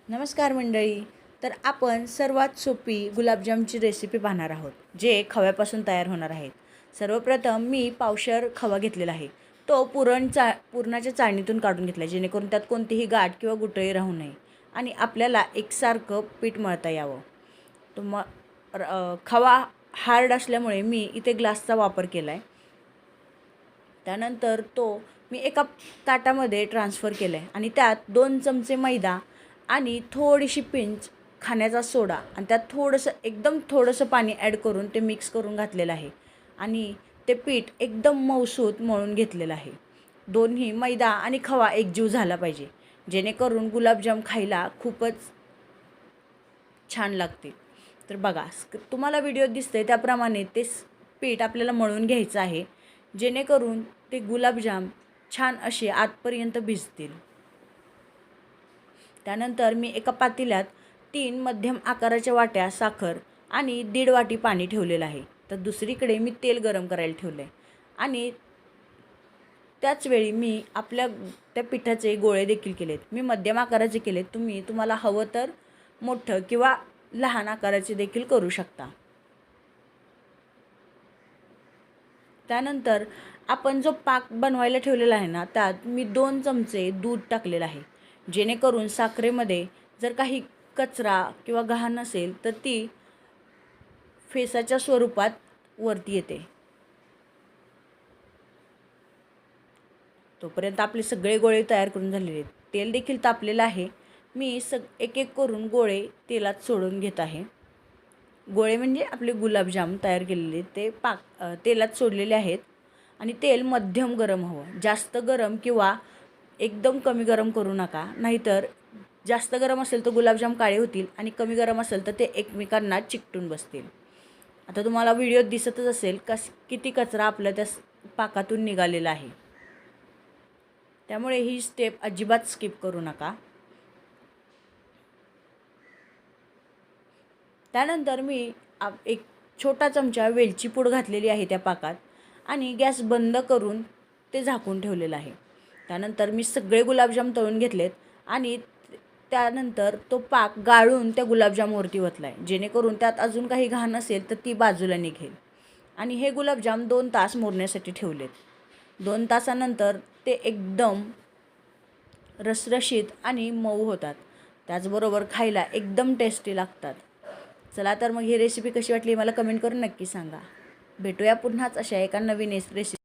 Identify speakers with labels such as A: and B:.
A: नमस्कार मंडळी. तर आपण सर्वात सोपी गुलाबजामची रेसिपी पाहणार आहोत, जे खव्यापासून तयार होणार आहेत. सर्वप्रथम मी पावशर खवा घेतलेला आहे. तो पुरणाच्या चाळणीतून काढून घेतला, जेणेकरून त्यात कोणतीही गाठ किंवा गुठळी राहू नये आणि आपल्याला एकसारखं पीठ मळता यावं. खवा हार्ड असल्यामुळे मी इथे ग्लासचा वापर केला आहे. त्यानंतर तो मी एका ताटामध्ये ट्रान्सफर केला आहे आणि त्यात 2 चमचे मैदा आणि थोडीशी पिंच खाण्याचा सोडा आणि त्यात एकदम थोडंसं पाणी ॲड करून ते मिक्स करून घातलेलं आहे आणि ते पीठ एकदम मऊसूत मळून घेतलेलं आहे. दोन्ही मैदा आणि खवा एकजीव झाला पाहिजे, जेणेकरून गुलाबजाम खायला खूपच छान लागते. तर बघा, तुम्हाला व्हिडिओत दिसतंय त्याप्रमाणे ते पीठ आपल्याला मळून घ्यायचं आहे, जेणेकरून ते गुलाबजाम छान असे आतपर्यंत भिजतील. त्यानंतर मी एका पातेल्यात 3 मध्यम आकाराच्या वाट्या साखर आणि 1.5 वाटी पाणी ठेवलेलं आहे. तर दुसरीकडे मी तेल गरम करायला ठेवलं आहे आणि त्याचवेळी मी त्या पिठाचे गोळे देखील केलेत. मी मध्यम आकाराचे केलेत. तुम्हाला हवं तर मोठं किंवा लहान आकाराचे देखील करू शकता. त्यानंतर आपण जो पाक बनवायला ठेवलेला आहे ना, त्यात मी 2 चमचे दूध टाकलेलं आहे, जेणेकरून साखरेमध्ये जर काही कचरा किंवा घाण असेल तर ती फेसाच्या स्वरूपात वरती येते. तोपर्यंत आपले सगळे गोळे तयार करून झालेले आहेत. तेल देखील तापलेलं आहे. मी एक एक करून गोळे तेलात सोडून घेत आहे. गोळे म्हणजे आपले गुलाबजाम तयार केलेले ते तेलात सोडलेले आहेत आणि तेल मध्यम गरम हवं. जास्त गरम किंवा एकदम कमी गरम करू नका, नाहीतर जास्त गरम असेल तर गुलाबजाम काळे होतील आणि कमी गरम असेल तर ते एकमेकांना चिकटून बसतील. आता तुम्हाला व्हिडिओत दिसतच असेल किती कचरा आपल्या त्या पाकातून निघालेला आहे. त्यामुळे ही स्टेप अजिबात स्किप करू नका. त्यानंतर मी एक छोटा चमचा वेलची पूड घातलेली आहे त्या पाकात आणि गॅस बंद करून ते झाकून ठेवलेलं आहे. त्यानंतर मी सगळे गुलाबजाम तळून घेतलेत आणि त्यानंतर तो पाक गाळून त्या गुलाबजामवरती ओतला आहे, जेणेकरून त्यात अजून काही घाण असेल तर ती बाजूला निघेल. आणि हे गुलाबजाम 2 तास मुरण्यासाठी ठेवलेत. 2 तासानंतर ते एकदम रसरशीत आणि मऊ होतात. त्याचबरोबर खायला एकदम टेस्टी लागतात. चला तर मग ही रेसिपी कशी वाटली मला कमेंट करून नक्की सांगा. भेटूया पुन्हाच अशा एका नवीन रेसिपी